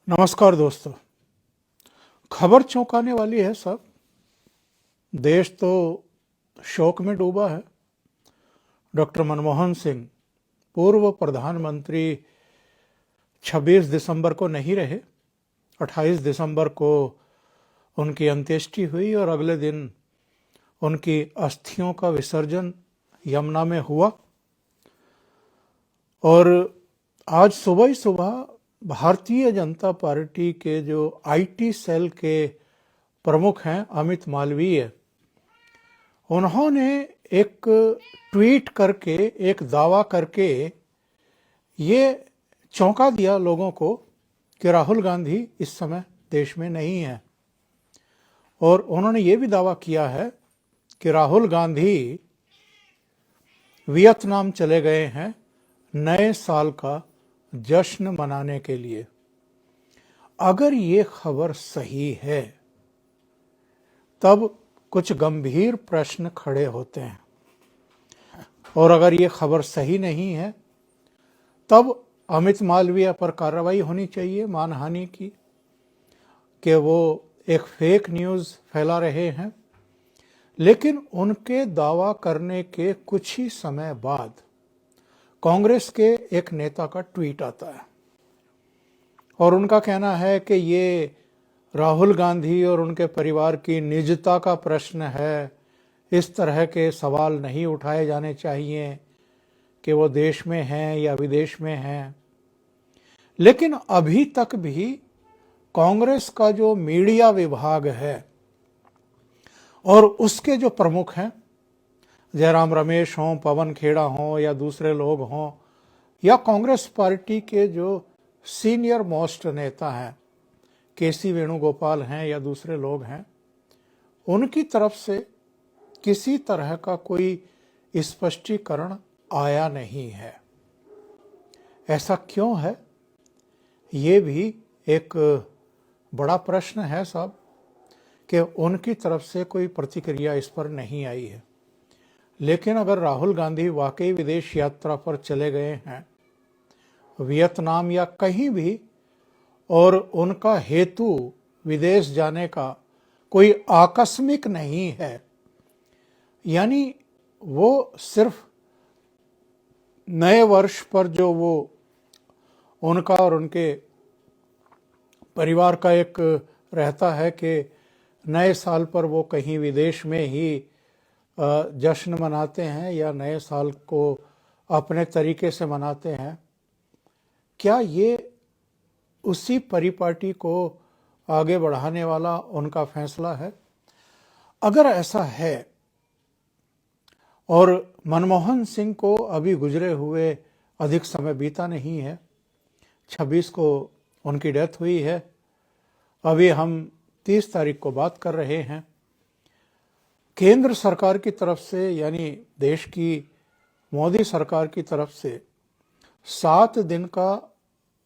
नमस्कार दोस्तों। खबर चौंकाने वाली है सब। देश तो शोक में डूबा है। डॉक्टर मनमोहन सिंह पूर्व प्रधानमंत्री 26 दिसंबर को नहीं रहे। 28 दिसंबर को उनकी अंत्येष्टि हुई और अगले दिन उनकी अस्थियों का विसर्जन यमुना में हुआ। और आज सुबह ही सुबह भारतीय जनता पार्टी के जो आईटी सेल के प्रमुख हैं अमित मालवीय, उन्होंने एक ट्वीट करके एक दावा करके ये चौंका दिया लोगों को कि राहुल गांधी इस समय देश में नहीं है। और उन्होंने ये भी दावा किया है कि राहुल गांधी वियतनाम चले गए हैं नए साल का जश्न मनाने के लिए। अगर ये खबर सही है तब कुछ गंभीर प्रश्न खड़े होते हैं, और अगर ये खबर सही नहीं है तब अमित मालवीय पर कार्रवाई होनी चाहिए मानहानि की, कि वो एक फेक न्यूज़ फैला रहे हैं। लेकिन उनके दावा करने के कुछ ही समय बाद कांग्रेस के एक नेता का ट्वीट आता है और उनका कहना है कि ये राहुल गांधी और उनके परिवार की निजता का प्रश्न है। इस तरह के सवाल नहीं उठाए जाने चाहिए कि वो देश में हैं या विदेश में हैं। लेकिन अभी तक भी कांग्रेस का जो मीडिया विभाग है और उसके जो प्रमुख हैं, जयराम रमेश हों, पवन खेड़ा हों या दूसरे लोग हों, या कांग्रेस पार्टी के जो सीनियर मोस्ट नेता हैं, केसी वेणुगोपाल हैं या दूसरे लोग हैं, उनकी तरफ से किसी तरह का कोई स्पष्टीकरण आया नहीं है। ऐसा क्यों है? ये भी एक बड़ा प्रश्न है साहब, कि उनकी तरफ से कोई प्रतिक्रिया इस पर नहीं आई है। लेकिन अगर राहुल गांधी वाकई विदेश यात्रा पर चले गए हैं, वियतनाम या कहीं भी, और उनका हेतु विदेश जाने का कोई आकस्मिक नहीं है, यानी वो सिर्फ नए वर्ष पर जो वो उनका और उनके परिवार का एक रहता है कि नए साल पर वो कहीं विदेश में ही जश्न मनाते हैं या नए साल को अपने तरीके से मनाते हैं, क्या ये उसी परिपाटी को आगे बढ़ाने वाला उनका फैसला है? अगर ऐसा है, और मनमोहन सिंह को अभी गुजरे हुए अधिक समय बीता नहीं है, 26 को उनकी डेथ हुई है, अभी हम 30 तारीख को बात कर रहे हैं। केंद्र सरकार की तरफ से, यानी देश की मोदी सरकार की तरफ से 7 दिन का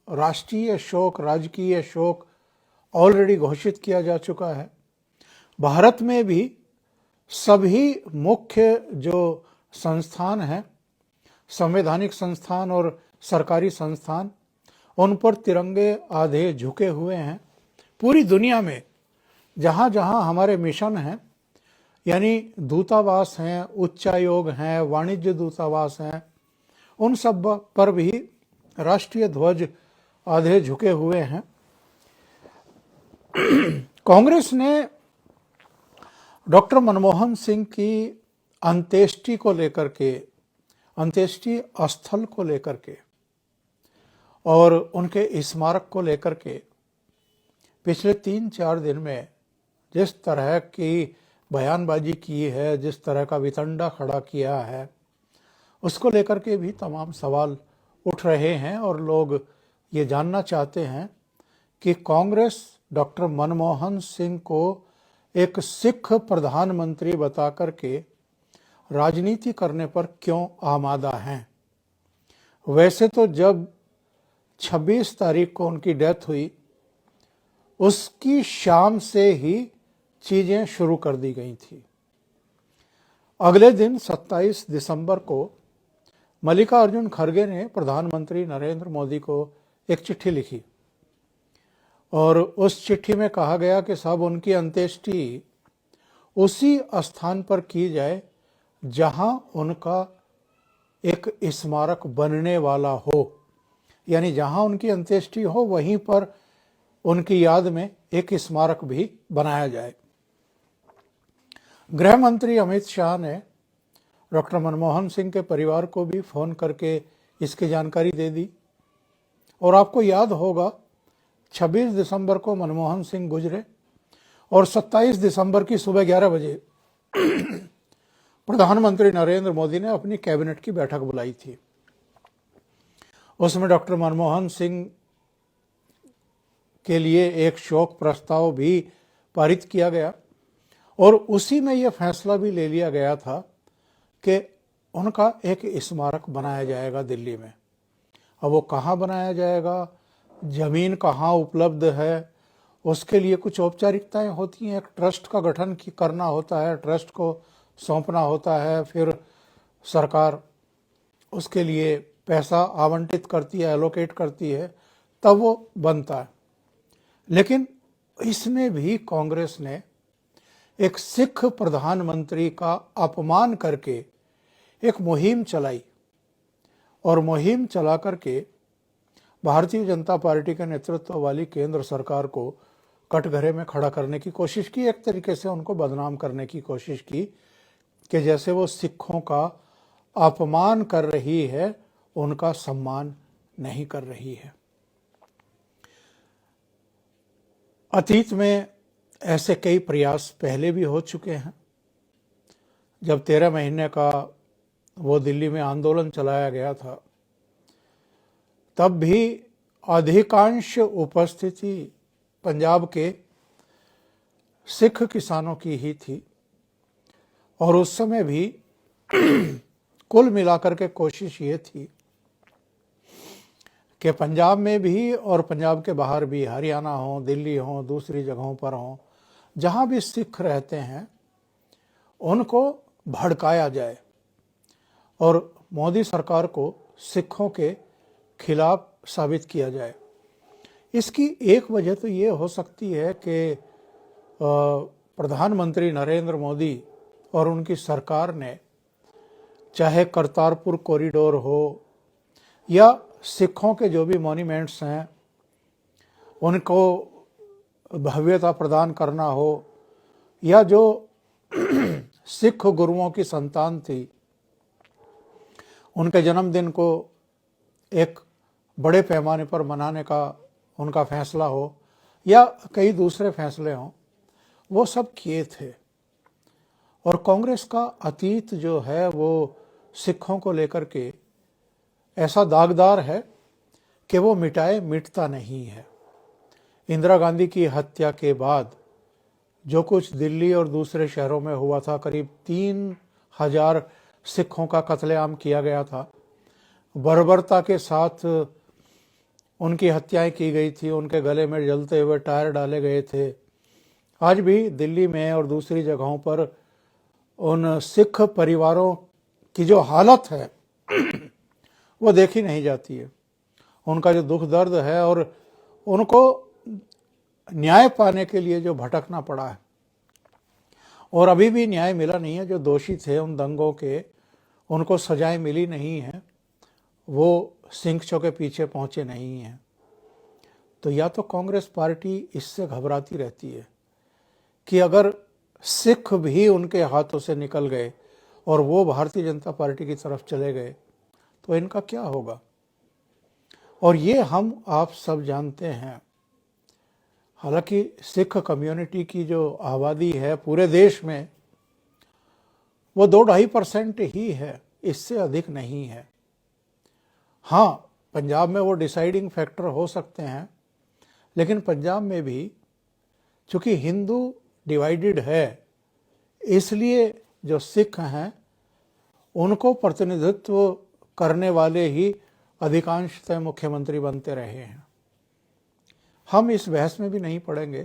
राष्ट्रीय शोक, राजकीय शोक ऑलरेडी घोषित किया जा चुका है। भारत में भी सभी मुख्य जो संस्थान हैं, संवैधानिक संस्थान और सरकारी संस्थान, उन पर तिरंगे आधे झुके हुए हैं। पूरी दुनिया में जहाँ जहाँ हमारे मिशन हैं, यानी दूतावास हैं, उच्चायोग हैं, वाणिज्य दूतावास हैं, उन सब पर भी राष्ट्रीय ध्वज आधे झुके हुए हैं। कांग्रेस ने डॉक्टर मनमोहन सिंह की अंत्येष्टि को लेकर के, अंत्येष्टि स्थल को लेकर के और उनके स्मारक को लेकर के पिछले 3-4 दिन में जिस तरह की बयानबाजी की है, जिस तरह का वितंडा खड़ा किया है, उसको लेकर के भी तमाम सवाल उठ रहे हैं और लोग ये जानना चाहते हैं कि कांग्रेस डॉक्टर मनमोहन सिंह को एक सिख प्रधानमंत्री बता करके राजनीति करने पर क्यों आमादा हैं। वैसे तो जब 26 तारीख को उनकी डेथ हुई, उसकी शाम से ही चीजें शुरू कर दी गई थी। अगले दिन 27 दिसंबर को मल्लिकार्जुन खड़गे ने प्रधानमंत्री नरेंद्र मोदी को एक चिट्ठी लिखी और उस चिट्ठी में कहा गया कि साहब उनकी अंत्येष्टि उसी स्थान पर की जाए जहां उनका एक स्मारक बनने वाला हो, यानी जहां उनकी अंत्येष्टि हो वहीं पर उनकी याद में एक स्मारक भी बनाया जाए। गृह मंत्री अमित शाह ने डॉक्टर मनमोहन सिंह के परिवार को भी फोन करके इसकी जानकारी दे दी। और आपको याद होगा 26 दिसंबर को मनमोहन सिंह गुजरे और 27 दिसंबर की सुबह 11 बजे प्रधानमंत्री नरेंद्र मोदी ने अपनी कैबिनेट की बैठक बुलाई थी। उसमें डॉक्टर मनमोहन सिंह के लिए एक शोक प्रस्ताव भी पारित किया गया और उसी में यह फैसला भी ले लिया गया था कि उनका एक स्मारक बनाया जाएगा दिल्ली में। अब वो कहाँ बनाया जाएगा, जमीन कहाँ उपलब्ध है, उसके लिए कुछ औपचारिकताएं होती हैं। एक ट्रस्ट का गठन करना होता है, ट्रस्ट को सौंपना होता है, फिर सरकार उसके लिए पैसा आवंटित करती है, एलोकेट करती है, तब वो बनता है। लेकिन इसमें भी कांग्रेस ने एक सिख प्रधानमंत्री का अपमान करके एक मुहिम चलाई और मुहिम चला करके भारतीय जनता पार्टी के नेतृत्व वाली केंद्र सरकार को कटघरे में खड़ा करने की कोशिश की। एक तरीके से उनको बदनाम करने की कोशिश की कि जैसे वो सिखों का अपमान कर रही है, उनका सम्मान नहीं कर रही है। अतीत में ऐसे कई प्रयास पहले भी हो चुके हैं। जब 13 महीने का वो दिल्ली में आंदोलन चलाया गया था, तब भी अधिकांश उपस्थिति पंजाब के सिख किसानों की ही थी और उस समय भी कुल मिलाकर के कोशिश ये थी कि पंजाब में भी और पंजाब के बाहर भी, हरियाणा हो, दिल्ली हो, दूसरी जगहों पर हो, जहां भी सिख रहते हैं उनको भड़काया जाए और मोदी सरकार को सिखों के खिलाफ साबित किया जाए। इसकी एक वजह तो ये हो सकती है कि प्रधानमंत्री नरेंद्र मोदी और उनकी सरकार ने चाहे करतारपुर कॉरिडोर हो या सिखों के जो भी मॉन्यूमेंट्स हैं उनको भव्यता प्रदान करना हो, या जो सिख गुरुओं की संतान थी उनके जन्मदिन को एक बड़े पैमाने पर मनाने का उनका फैसला हो, या कई दूसरे फैसले हों, वो सब किए थे। और कांग्रेस का अतीत जो है वो सिखों को लेकर के ऐसा दागदार है कि वो मिटता नहीं है। इंदिरा गांधी की हत्या के बाद जो कुछ दिल्ली और दूसरे शहरों में हुआ था, करीब 3000 सिखों का कत्लेआम किया गया था, बर्बरता के साथ उनकी हत्याएं की गई थी, उनके गले में जलते हुए टायर डाले गए थे। आज भी दिल्ली में और दूसरी जगहों पर उन सिख परिवारों की जो हालत है वो देखी नहीं जाती है। उनका जो दुख दर्द है और उनको न्याय पाने के लिए जो भटकना पड़ा है, और अभी भी न्याय मिला नहीं है। जो दोषी थे उन दंगों के, उनको सजाएं मिली नहीं है, वो सिंचों के पीछे पहुंचे नहीं हैं। तो या तो कांग्रेस पार्टी इससे घबराती रहती है कि अगर सिख भी उनके हाथों से निकल गए और वो भारतीय जनता पार्टी की तरफ चले गए तो इनका क्या होगा। और ये हम आप सब जानते हैं। हालांकि सिख कम्युनिटी की जो आबादी है पूरे देश में वो 2-2.5% ही है, इससे अधिक नहीं है। हाँ, पंजाब में वो डिसाइडिंग फैक्टर हो सकते हैं, लेकिन पंजाब में भी चूंकि हिंदू डिवाइडेड है, इसलिए जो सिख हैं उनको प्रतिनिधित्व करने वाले ही अधिकांशतः मुख्यमंत्री बनते रहे हैं। हम इस बहस में भी नहीं पड़ेंगे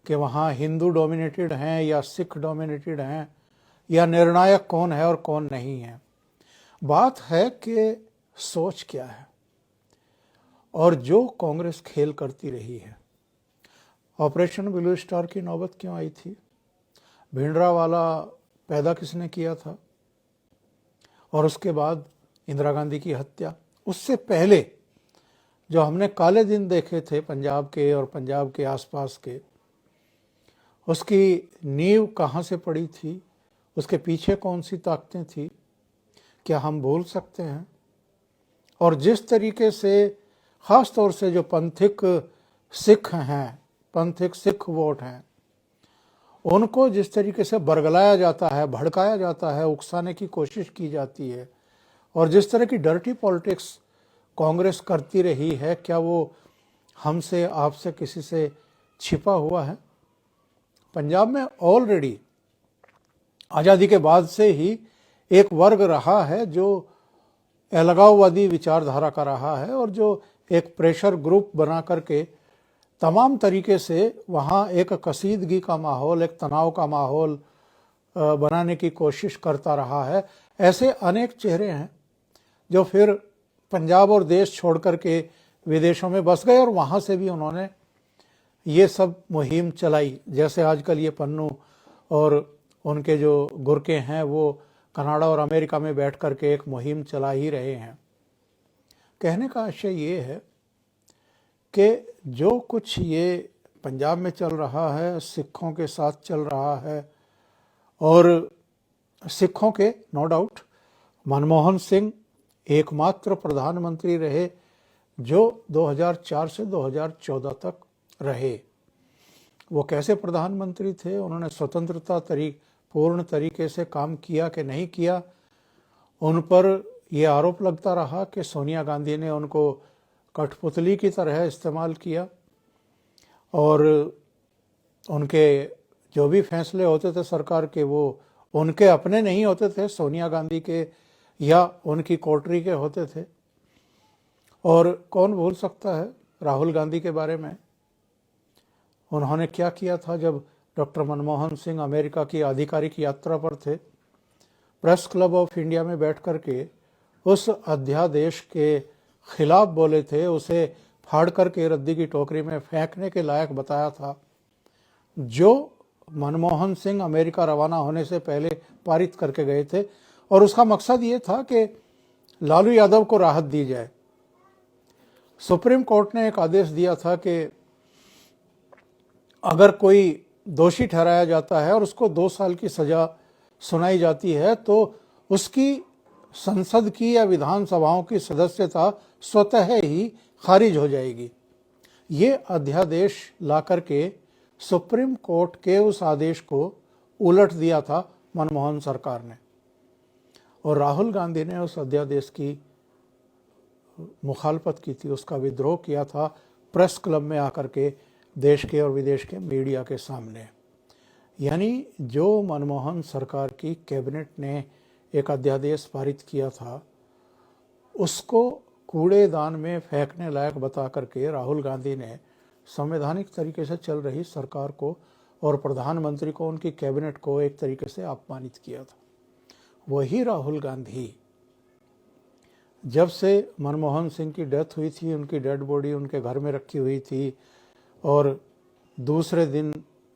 कि वहाँ हिंदू डोमिनेटेड हैं या सिख डोमिनेटेड हैं, या निर्णायक कौन है और कौन नहीं है। बात है कि सोच क्या है। और जो कांग्रेस खेल करती रही है ऑपरेशन ब्लू स्टार की नौबत क्यों आई थी? भिंडरावाला पैदा किसने किया था? और उसके बाद इंदिरा गांधी की हत्या। उससे पहले जो हमने काले दिन देखे थे पंजाब के और पंजाब के आसपास के, उसकी नींव कहाँ से पड़ी थी? उसके पीछे कौन सी ताकतें थी? क्या हम भूल सकते हैं? और जिस तरीके से ख़ास तौर से जो पंथिक सिख हैं, पंथिक सिख वोट हैं, उनको जिस तरीके से बरगलाया जाता है, भड़काया जाता है, उकसाने की कोशिश की जाती है, और जिस तरह की डर्टी पॉलिटिक्स कांग्रेस करती रही है, क्या वो हमसे, आपसे, किसी से छिपा हुआ है? पंजाब में ऑलरेडी आज़ादी के बाद से ही एक वर्ग रहा है जो अलगाववादी विचारधारा का रहा है और जो एक प्रेशर ग्रुप बना करके तमाम तरीके से वहाँ एक कसीदगी का माहौल, एक तनाव का माहौल बनाने की कोशिश करता रहा है। ऐसे अनेक चेहरे हैं जो फिर पंजाब और देश छोड़ करके विदेशों में बस गए और वहाँ से भी उन्होंने ये सब मुहिम चलाई। जैसे आजकल ये पन्नू और उनके जो गुरके हैं वो कनाडा और अमेरिका में बैठ करके एक मुहिम चला ही रहे हैं। कहने का आशय ये है कि जो कुछ ये पंजाब में चल रहा है, सिखों के साथ चल रहा है, और सिखों के नो डाउट मनमोहन सिंह एकमात्र प्रधानमंत्री रहे जो 2004 से 2014 तक रहे। वो कैसे प्रधानमंत्री थे? उन्होंने स्वतंत्रता पूर्ण तरीके से काम किया कि नहीं किया? उन पर यह आरोप लगता रहा कि सोनिया गांधी ने उनको कठपुतली की तरह इस्तेमाल किया और उनके जो भी फैसले होते थे सरकार के, वो उनके अपने नहीं होते थे, सोनिया गांधी के या उनकी कोटरी के होते थे। और कौन भूल सकता है राहुल गांधी के बारे में? उन्होंने क्या किया था जब डॉक्टर मनमोहन सिंह अमेरिका की आधिकारिक यात्रा पर थे? प्रेस क्लब ऑफ इंडिया में बैठ करके उस अध्यादेश के खिलाफ बोले थे, उसे फाड़ करके रद्दी की टोकरी में फेंकने के लायक बताया था, जो मनमोहन सिंह अमेरिका रवाना होने से पहले पारित करके गए थे। और उसका मकसद ये था कि लालू यादव को राहत दी जाए। सुप्रीम कोर्ट ने एक आदेश दिया था कि अगर कोई दोषी ठहराया जाता है और उसको 2 साल की सजा सुनाई जाती है तो उसकी संसद की या विधानसभाओं की सदस्यता स्वतः ही खारिज हो जाएगी। ये अध्यादेश ला करके सुप्रीम कोर्ट के उस आदेश को उलट दिया था मनमोहन सरकार ने, और राहुल गांधी ने उस अध्यादेश की मुखालफत की थी, उसका विद्रोह किया था प्रेस क्लब में आकर के देश के और विदेश के मीडिया के सामने। यानी जो मनमोहन सरकार की कैबिनेट ने एक अध्यादेश पारित किया था, उसको कूड़ेदान में फेंकने लायक बता करके राहुल गांधी ने संवैधानिक तरीके से चल रही सरकार को और प्रधानमंत्री को, उनकी कैबिनेट को एक तरीके से अपमानित किया था। वही राहुल गांधी जब से मनमोहन सिंह की डेथ हुई थी, उनकी डेड बॉडी उनके घर में रखी हुई थी, और दूसरे दिन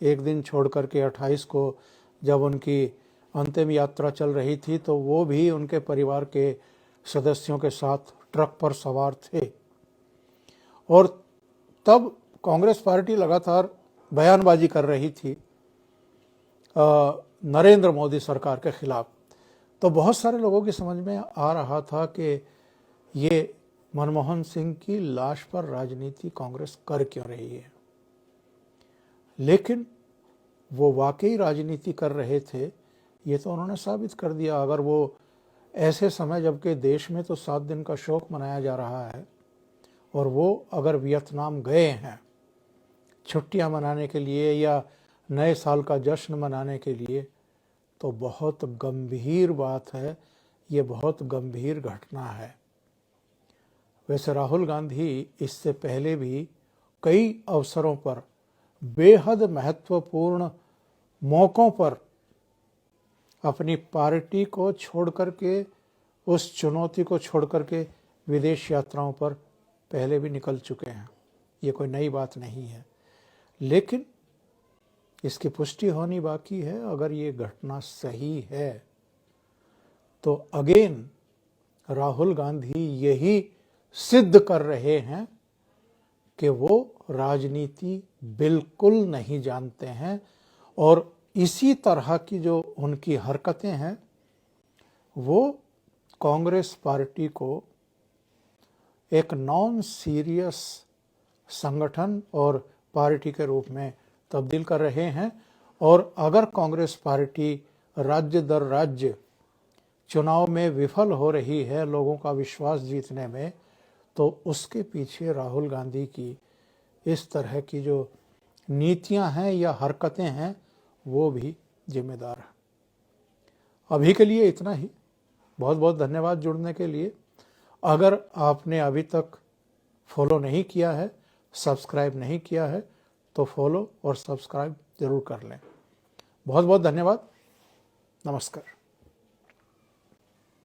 एक दिन छोड़ करके 28 को जब उनकी अंतिम यात्रा चल रही थी तो वो भी उनके परिवार के सदस्यों के साथ ट्रक पर सवार थे। और तब कांग्रेस पार्टी लगातार बयानबाजी कर रही थी नरेंद्र मोदी सरकार के खिलाफ। तो बहुत सारे लोगों की समझ में आ रहा था कि ये मनमोहन सिंह की लाश पर राजनीति कांग्रेस कर क्यों रही है। लेकिन वो वाकई राजनीति कर रहे थे, ये तो उन्होंने साबित कर दिया। अगर वो ऐसे समय जबकि देश में तो 7 दिन का शोक मनाया जा रहा है और वो अगर वियतनाम गए हैं छुट्टियां मनाने के लिए या नए साल का जश्न मनाने के लिए, तो बहुत गंभीर बात है, ये बहुत गंभीर घटना है। वैसे राहुल गांधी इससे पहले भी कई अवसरों पर बेहद महत्वपूर्ण मौकों पर अपनी पार्टी को छोड़ करके, उस चुनौती को छोड़ करके विदेश यात्राओं पर पहले भी निकल चुके हैं। ये कोई नई बात नहीं है। लेकिन इसकी पुष्टि होनी बाकी है। अगर ये घटना सही है तो अगेन राहुल गांधी यही सिद्ध कर रहे हैं कि वो राजनीति बिल्कुल नहीं जानते हैं, और इसी तरह की जो उनकी हरकतें हैं वो कांग्रेस पार्टी को एक नॉन सीरियस संगठन और पार्टी के रूप में तब्दील कर रहे हैं। और अगर कांग्रेस पार्टी राज्य दर राज्य चुनाव में विफल हो रही है लोगों का विश्वास जीतने में, तो उसके पीछे राहुल गांधी की इस तरह की जो नीतियां हैं या हरकतें हैं वो भी जिम्मेदार है। अभी के लिए इतना ही। बहुत बहुत धन्यवाद जुड़ने के लिए। अगर आपने अभी तक फॉलो नहीं किया है, सब्सक्राइब नहीं किया है, तो फॉलो और सब्सक्राइब जरूर कर लें। बहुत बहुत धन्यवाद। नमस्कार।